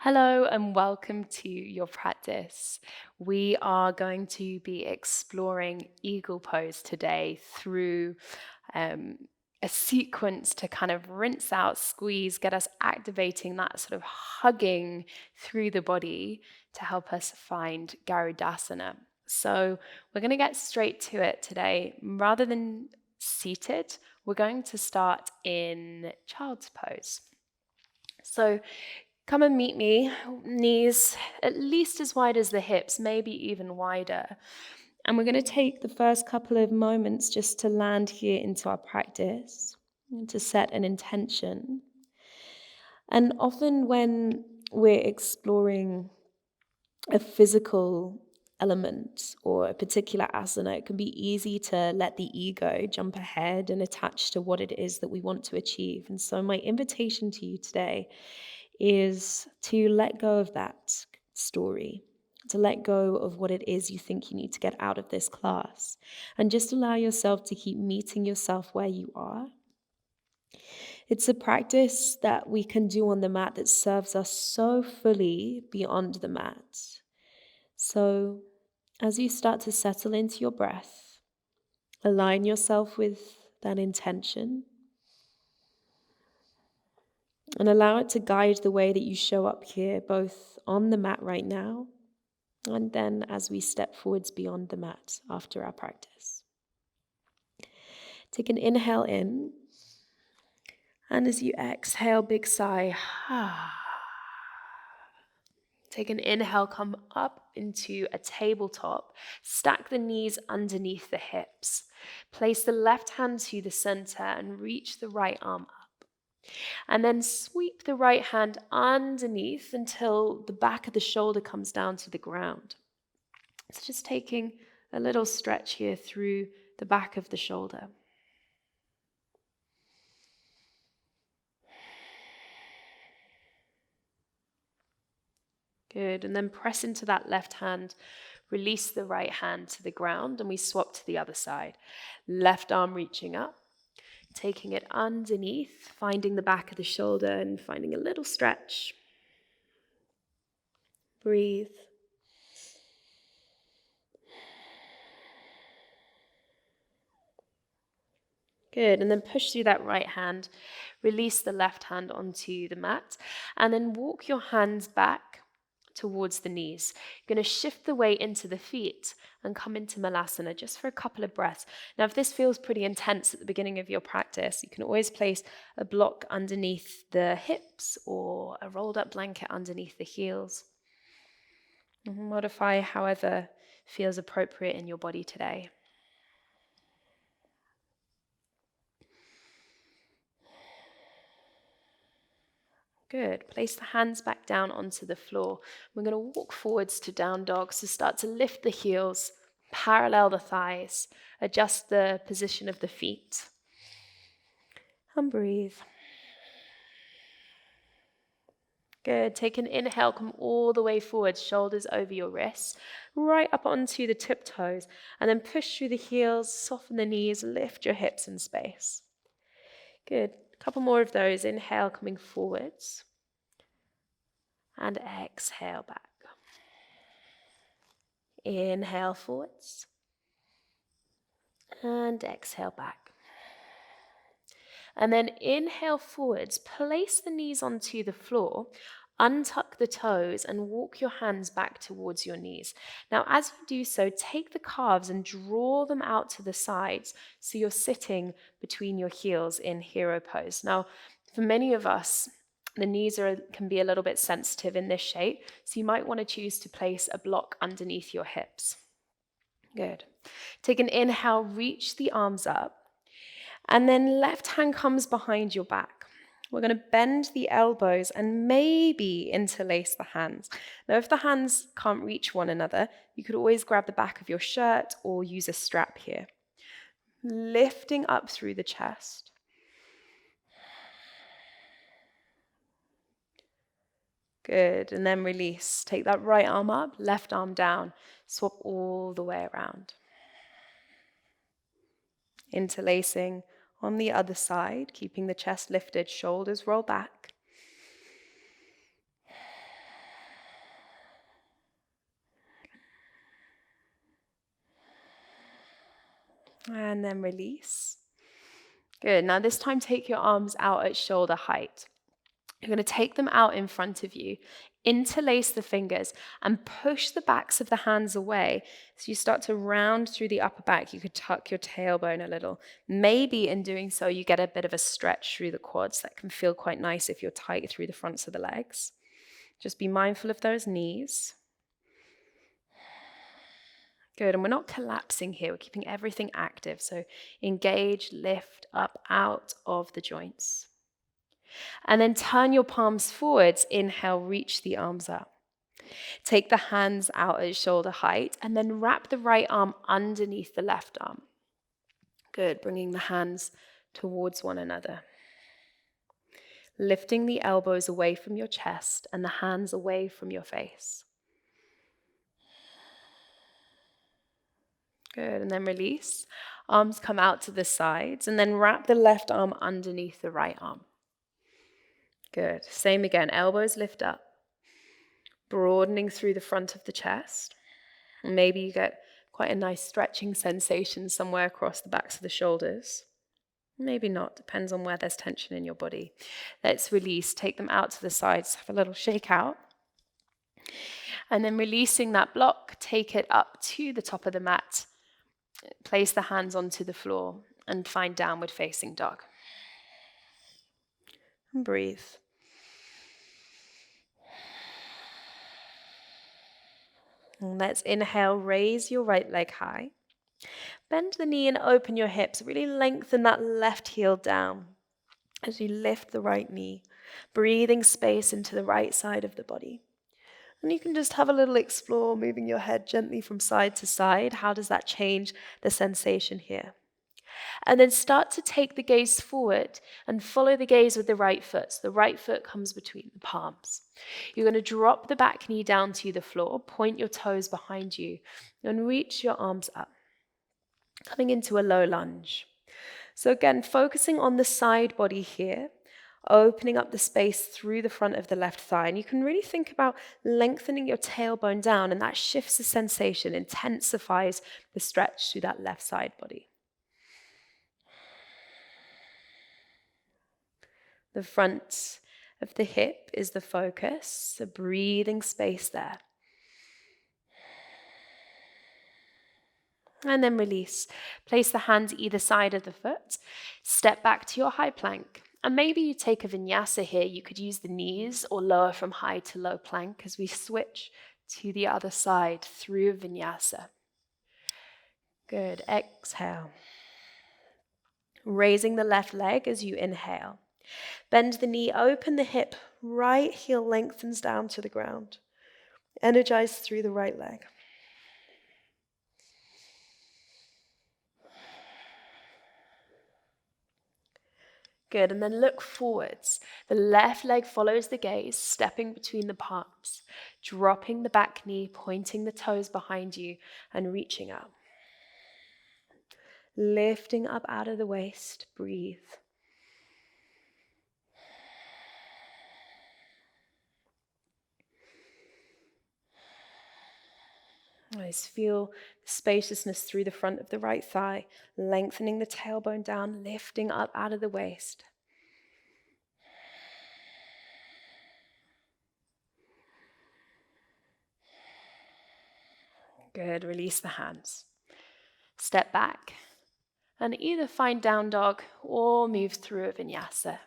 Hello and welcome to your practice. We are going to be exploring eagle pose today through um, a sequence to kind of rinse out, squeeze, get us activating that sort of hugging through the body to help us find Garudasana. So we're going to get straight to it today. Rather than seated, we're going to start in child's pose. So come and meet me, knees at least as wide as the hips, maybe even wider. And we're going to take the first couple of moments just to land here into our practice, and to set an intention. And often when we're exploring a physical element or a particular asana, it can be easy to let the ego jump ahead and attach to what it is that we want to achieve. And so my invitation to you today is to let go of that story, to let go of what it is you think you need to get out of this class, and just allow yourself to keep meeting yourself where you are. It's a practice that we can do on the mat that serves us so fully beyond the mat. So, as you start to settle into your breath, align yourself with that intention and allow it to guide the way that you show up here, both on the mat right now and then as we step forwards beyond the mat after our practice. Take an inhale in, and as you exhale, big sigh. Take an inhale, come up into a tabletop. Stack the knees underneath the hips. Place the left hand to the center and reach the right arm up. And then sweep the right hand underneath until the back of the shoulder comes down to the ground. So just taking a little stretch here through the back of the shoulder. Good, and then press into that left hand, release the right hand to the ground, and we swap to the other side. Left arm reaching up, taking it underneath, finding the back of the shoulder and finding a little stretch. Breathe. Good, and then push through that right hand, release the left hand onto the mat, and then walk your hands back towards the knees. You're going to shift the weight into the feet and come into Malasana just for a couple of breaths. Now, if this feels pretty intense at the beginning of your practice, you can always place a block underneath the hips or a rolled up blanket underneath the heels. Modify however feels appropriate in your body today. Good. Place the hands back down onto the floor. We're going to walk forwards to down dog. So start to lift the heels, parallel the thighs, adjust the position of the feet. And breathe. Good. Take an inhale, come all the way forward, shoulders over your wrists, right up onto the tiptoes, and then push through the heels, soften the knees, lift your hips in space. Good. A couple more of those. Inhale, coming forwards. And exhale back. Inhale forwards. And exhale back. And then inhale forwards, place the knees onto the floor, untuck the toes and walk your hands back towards your knees. Now, as you do so, take the calves and draw them out to the sides so you're sitting between your heels in hero pose. Now, for many of us, the knees can be a little bit sensitive in this shape, so you might want to choose to place a block underneath your hips. Good. Take an inhale, reach the arms up, and then left hand comes behind your back. We're going to bend the elbows and maybe interlace the hands. Now, if the hands can't reach one another, you could always grab the back of your shirt or use a strap here. Lifting up through the chest. Good, and then release. Take that right arm up, left arm down. Swap all the way around. Interlacing on the other side, keeping the chest lifted, shoulders roll back. And then release. Good. Now this time take your arms out at shoulder height. You're going to take them out in front of you, interlace the fingers, and push the backs of the hands away. So you start to round through the upper back. You could tuck your tailbone a little. Maybe in doing so, you get a bit of a stretch through the quads. That can feel quite nice if you're tight through the fronts of the legs. Just be mindful of those knees. Good, and we're not collapsing here. We're keeping everything active. So engage, lift up out of the joints. And then turn your palms forwards. Inhale, reach the arms up. Take the hands out at shoulder height and then wrap the right arm underneath the left arm. Good, bringing the hands towards one another. Lifting the elbows away from your chest and the hands away from your face. Good, and then release. Arms come out to the sides and then wrap the left arm underneath the right arm. Good, same again, elbows lift up, broadening through the front of the chest. Maybe you get quite a nice stretching sensation somewhere across the backs of the shoulders. Maybe not, depends on where there's tension in your body. Let's release, take them out to the sides, have a little shake out. And then releasing that block, take it up to the top of the mat. Place the hands onto the floor and find downward facing dog. And breathe. And let's inhale, raise your right leg high. Bend the knee and open your hips. Really lengthen that left heel down as you lift the right knee, breathing space into the right side of the body. And you can just have a little explore, moving your head gently from side to side. How does that change the sensation here? And then start to take the gaze forward and follow the gaze with the right foot. So the right foot comes between the palms. You're going to drop the back knee down to the floor, point your toes behind you, and reach your arms up, coming into a low lunge. So again, focusing on the side body here, opening up the space through the front of the left thigh. And you can really think about lengthening your tailbone down, and that shifts the sensation, intensifies the stretch through that left side body. The front of the hip is the focus, so breathing space there. And then release. Place the hands either side of the foot. Step back to your high plank. And maybe you take a vinyasa here. You could use the knees or lower from high to low plank as we switch to the other side through vinyasa. Good. Exhale. Raising the left leg as you inhale. Bend the knee, open the hip. Right heel lengthens down to the ground. Energize through the right leg. Good, and then look forwards. The left leg follows the gaze, stepping between the palms, dropping the back knee, pointing the toes behind you, and reaching up. Lifting up out of the waist, breathe. Nice, feel the spaciousness through the front of the right thigh, lengthening the tailbone down, lifting up out of the waist. Good, release the hands. Step back and either find down dog or move through a vinyasa.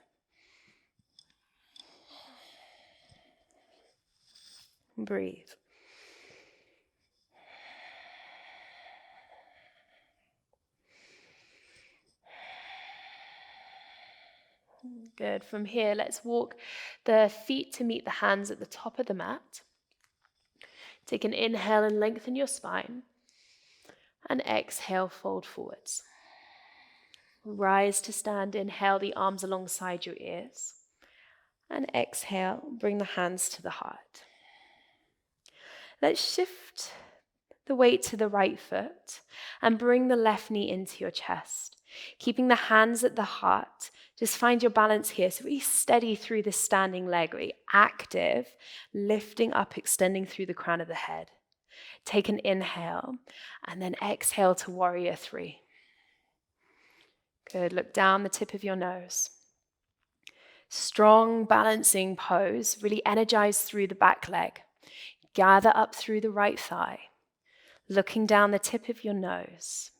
Breathe. Good. From here, let's walk the feet to meet the hands at the top of the mat. Take an inhale and lengthen your spine. And exhale, fold forwards. Rise to stand. Inhale the arms alongside your ears. And exhale, bring the hands to the heart. Let's shift the weight to the right foot and bring the left knee into your chest. Keeping the hands at the heart, just find your balance here. So really steady through the standing leg, really active, lifting up, extending through the crown of the head. Take an inhale and then exhale to warrior three. Good. Look down the tip of your nose. Strong balancing pose. Really energize through the back leg. Gather up through the right thigh. Looking down the tip of your nose.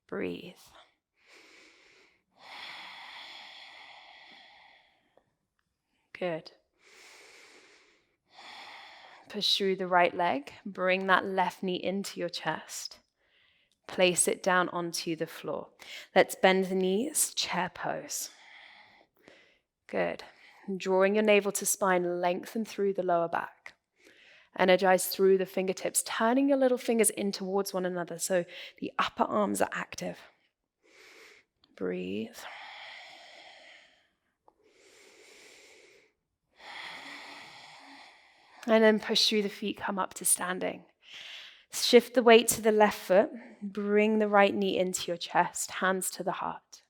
Breathe. Good. Push through the right leg. Bring that left knee into your chest. Place it down onto the floor. Let's bend the knees, chair pose. Good. Drawing your navel to spine, lengthen through the lower back. Energize through the fingertips, turning your little fingers in towards one another so the upper arms are active. Breathe. And then push through the feet, come up to standing. Shift the weight to the left foot. Bring the right knee into your chest, hands to the heart.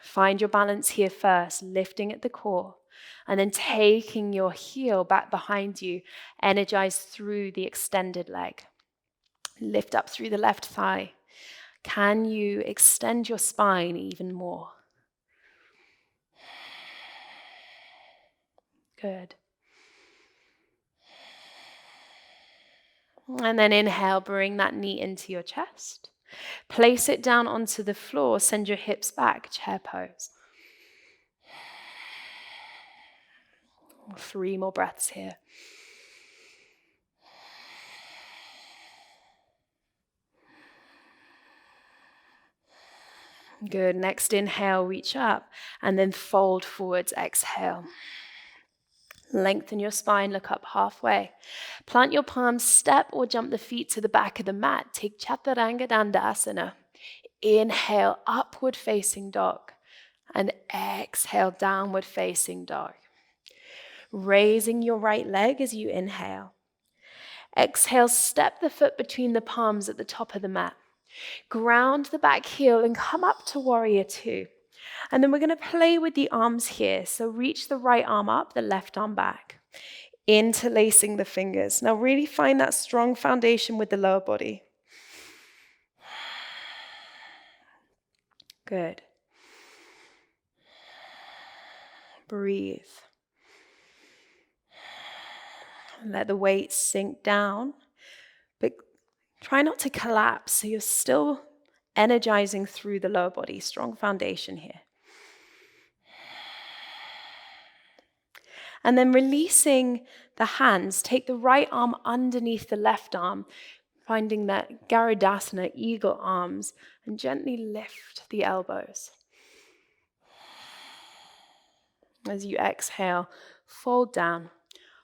Find your balance here first, lifting at the core, and then taking your heel back behind you. Energize through the extended leg. Lift up through the left thigh. Can you extend your spine even more? Good. And then inhale, bring that knee into your chest. Place it down onto the floor. Send your hips back, chair pose. 3 more breaths here. Good. Next inhale, reach up and then fold forwards. Exhale. Lengthen your spine, look up halfway. Plant your palms, step or jump the feet to the back of the mat. Take Chaturanga Dandasana. Inhale, upward facing dog. And exhale, downward facing dog. Raising your right leg as you inhale. Exhale, step the foot between the palms at the top of the mat. Ground the back heel and come up to warrior 2. And then we're going to play with the arms here. So reach the right arm up, the left arm back. Interlacing the fingers. Now really find that strong foundation with the lower body. Good. Breathe. Let the weight sink down. But try not to collapse, so you're still energizing through the lower body. Strong foundation here. And then releasing the hands, take the right arm underneath the left arm, finding that Garudasana, eagle arms, and gently lift the elbows. As you exhale, fold down,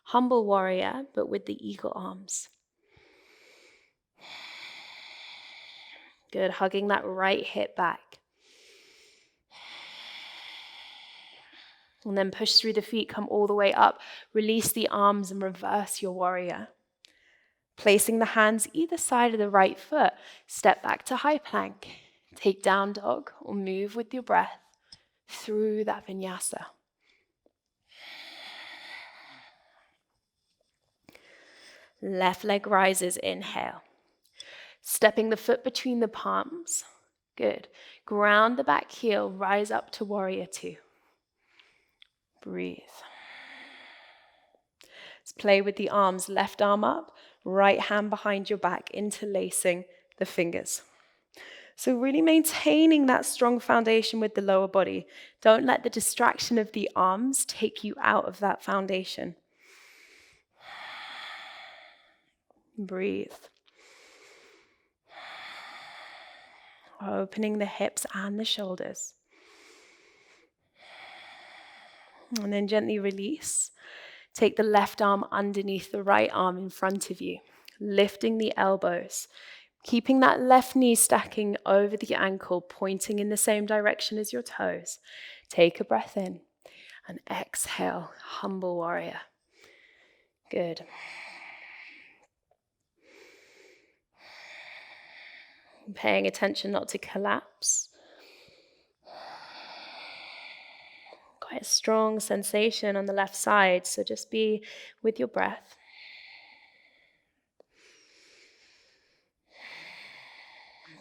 humble warrior, but with the eagle arms. Good, hugging that right hip back. And then push through the feet, come all the way up. Release the arms and reverse your warrior. Placing the hands either side of the right foot, step back to high plank. Take down dog or move with your breath through that vinyasa. Left leg rises, inhale. Stepping the foot between the palms. Good. Ground the back heel, rise up to warrior 2. Breathe. Let's play with the arms, left arm up, right hand behind your back, interlacing the fingers. So really maintaining that strong foundation with the lower body. Don't let the distraction of the arms take you out of that foundation. Breathe. Opening the hips and the shoulders. And then gently release. Take the left arm underneath the right arm in front of you, lifting the elbows, keeping that left knee stacking over the ankle, pointing in the same direction as your toes. Take a breath in and exhale, humble warrior. Good. Paying attention not to collapse. Quite a strong sensation on the left side, so just be with your breath.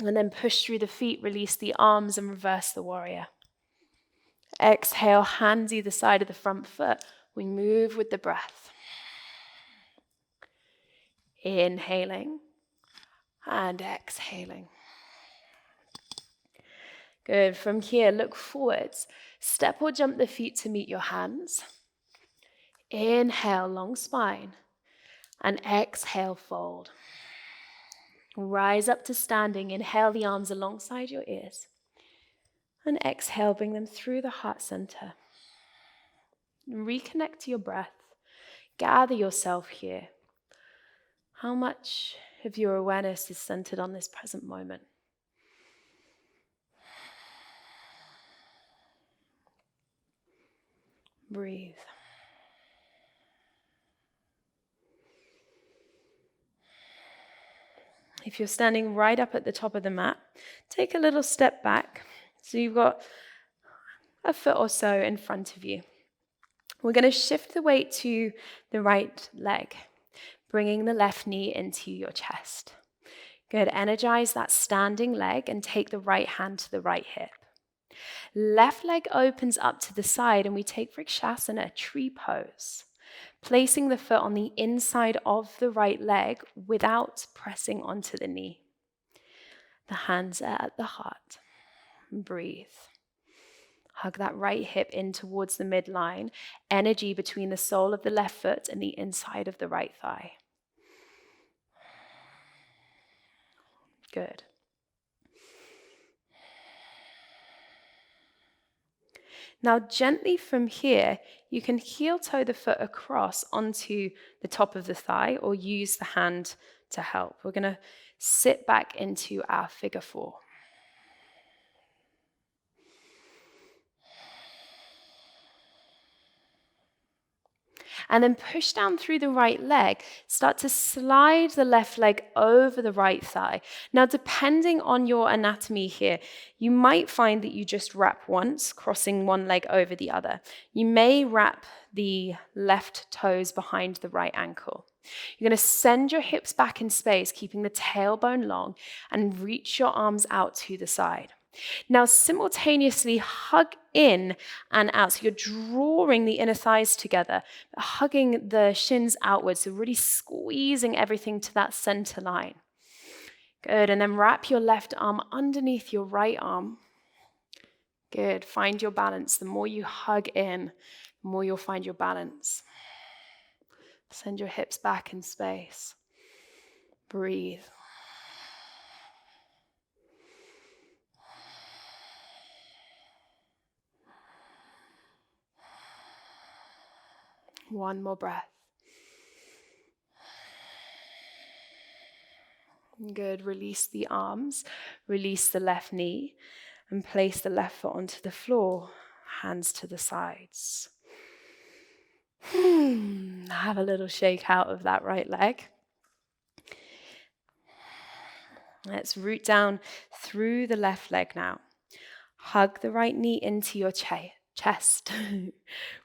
And then push through the feet, release the arms and reverse the warrior. Exhale, hands either side of the front foot. We move with the breath. Inhaling and exhaling. Good. From here, look forwards. Step or jump the feet to meet your hands. Inhale, long spine. And exhale, fold. Rise up to standing. Inhale the arms alongside your ears. And exhale, bring them through the heart center. Reconnect to your breath. Gather yourself here. How much of your awareness is centered on this present moment? Breathe. If you're standing right up at the top of the mat, take a little step back. So you've got a foot or so in front of you. We're going to shift the weight to the right leg, bringing the left knee into your chest. Good. Energize that standing leg and take the right hand to the right hip. Left leg opens up to the side and we take Vrikshasana, tree pose, placing the foot on the inside of the right leg without pressing onto the knee. The hands are at the heart. Breathe. Hug that right hip in towards the midline, energy between the sole of the left foot and the inside of the right thigh. Good. Now gently from here, you can heel toe the foot across onto the top of the thigh or use the hand to help. We're going to sit back into our figure four. And then push down through the right leg. Start to slide the left leg over the right thigh. Now, depending on your anatomy here, you might find that you just wrap once, crossing one leg over the other. You may wrap the left toes behind the right ankle. You're going to send your hips back in space, keeping the tailbone long, and reach your arms out to the side. Now, simultaneously hug in and out. So you're drawing the inner thighs together, hugging the shins outwards, so really squeezing everything to that center line. Good. And then wrap your left arm underneath your right arm. Good. Find your balance. The more you hug in, the more you'll find your balance. Send your hips back in space. Breathe. One more breath. Good. Release the arms, release the left knee, and place the left foot onto the floor, hands to the sides. Have a little shake out of that right leg. Let's root down through the left leg now. Hug the right knee into your chest.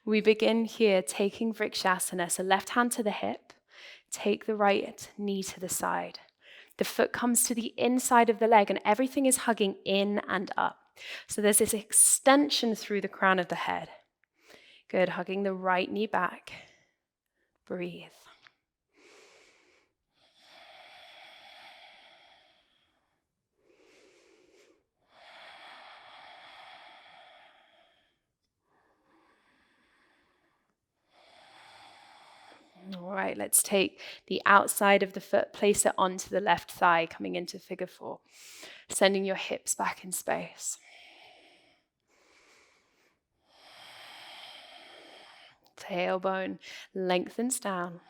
We begin here taking Vrikshasana, so left hand to the hip, take the right knee to the side. The foot comes to the inside of the leg and everything is hugging in and up. So there's this extension through the crown of the head. Good, hugging the right knee back. Breathe. All right, let's take the outside of the foot, place it onto the left thigh, coming into figure four, sending your hips back in space. Tailbone lengthens down.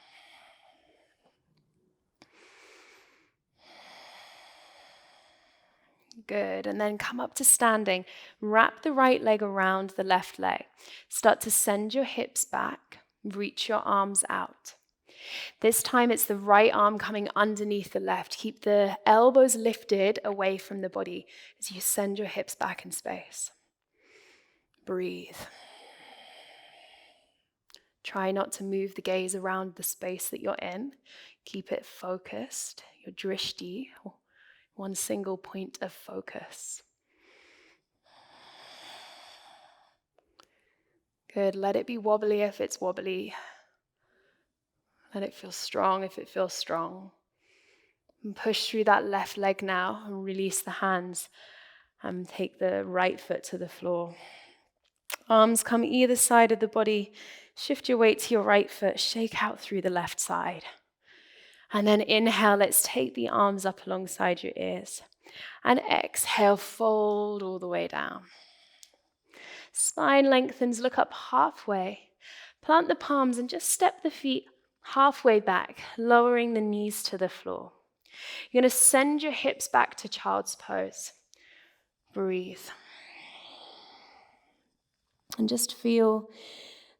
Good, and then come up to standing. Wrap the right leg around the left leg. Start to send your hips back. Reach your arms out. This time it's the right arm coming underneath the left. Keep the elbows lifted away from the body as you send your hips back in space. Breathe. Try not to move the gaze around the space that you're in. Keep it focused, your drishti, one single point of focus. Good. Let it be wobbly if it's wobbly. Let it feel strong if it feels strong. And push through that left leg now and release the hands and take the right foot to the floor. Arms come either side of the body. Shift your weight to your right foot. Shake out through the left side. And then inhale, let's take the arms up alongside your ears. And exhale, fold all the way down. Spine lengthens, look up halfway. Plant the palms and just step the feet halfway back, lowering the knees to the floor. You're going to send your hips back to child's pose. Breathe. And just feel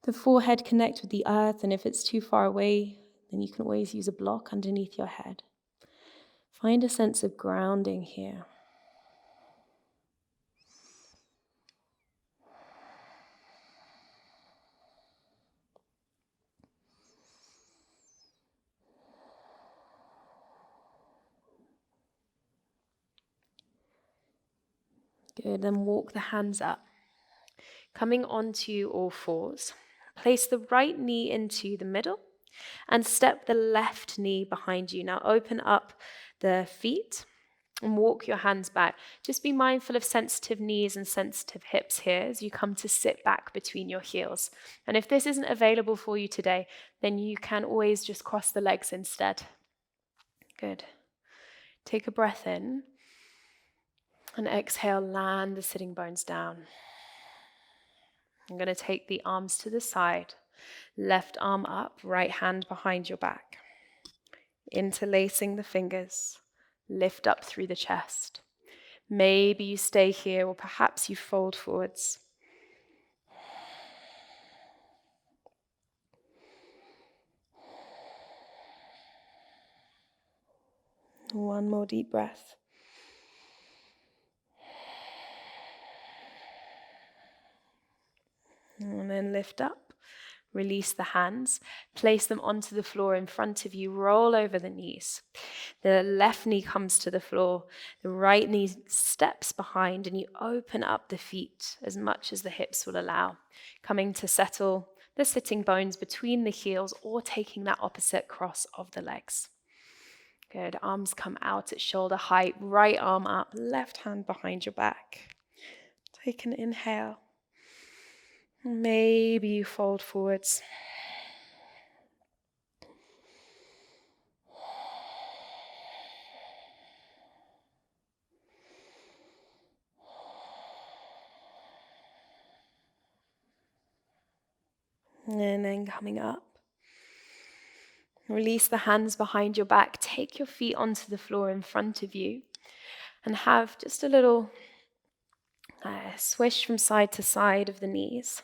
the forehead connect with the earth, and if it's too far away, then you can always use a block underneath your head. Find a sense of grounding here. Good, then walk the hands up. Coming onto all fours, place the right knee into the middle and step the left knee behind you. Now open up the feet and walk your hands back. Just be mindful of sensitive knees and sensitive hips here as you come to sit back between your heels. And if this isn't available for you today, then you can always just cross the legs instead. Good. Take a breath in and exhale, land the sitting bones down. I'm going to take the arms to the side, left arm up, right hand behind your back. Interlacing the fingers, lift up through the chest. Maybe you stay here, or perhaps you fold forwards. One more deep breath. And then lift up, release the hands, place them onto the floor in front of you, roll over the knees. The left knee comes to the floor, the right knee steps behind, and you open up the feet as much as the hips will allow, coming to settle the sitting bones between the heels or taking that opposite cross of the legs. Good, arms come out at shoulder height, right arm up, left hand behind your back. Take an inhale. Maybe you fold forwards. And then coming up. Release the hands behind your back. Take your feet onto the floor in front of you and have just a little swish from side to side of the knees.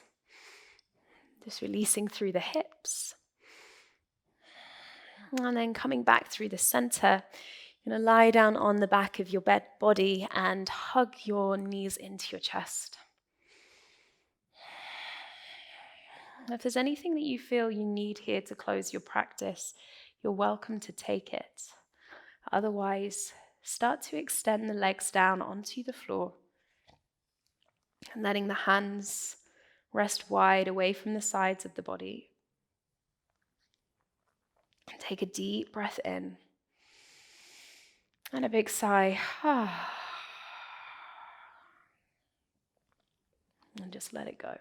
Just releasing through the hips. And then coming back through the center. You're going to lie down on the back of your body and hug your knees into your chest. If there's anything that you feel you need here to close your practice, you're welcome to take it. Otherwise, start to extend the legs down onto the floor and letting the hands rest wide away from the sides of the body. Take a deep breath in and a big sigh. And just let it go.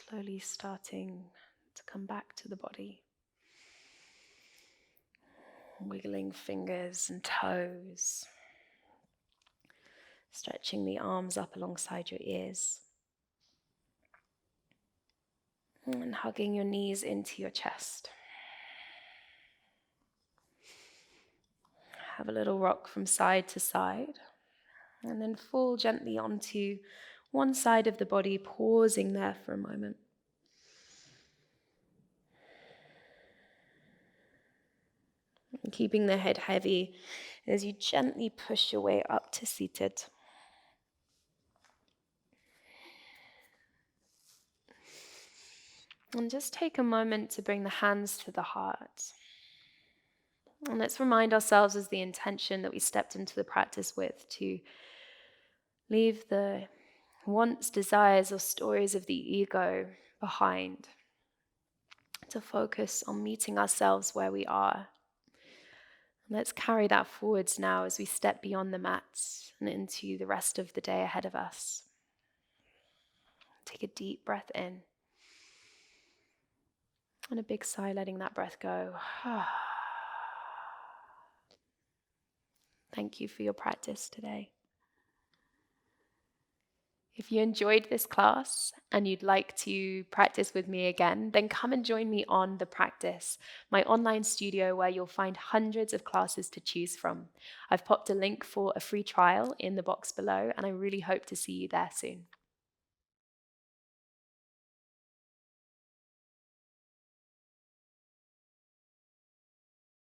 Slowly starting to come back to the body. Wiggling fingers and toes. Stretching the arms up alongside your ears. And hugging your knees into your chest. Have a little rock from side to side. And then fall gently onto one side of the body, pausing there for a moment. And keeping the head heavy as you gently push your way up to seated. And just take a moment to bring the hands to the heart. And let's remind ourselves as the intention that we stepped into the practice with, to leave the wants, desires, or stories of the ego behind. To focus on meeting ourselves where we are. And let's carry that forwards now as we step beyond the mats and into the rest of the day ahead of us. Take a deep breath in. And a big sigh, letting that breath go. Thank you for your practice today. If you enjoyed this class and you'd like to practice with me again, then come and join me on The Practice, my online studio where you'll find hundreds of classes to choose from. I've popped a link for a free trial in the box below, and I really hope to see you there soon.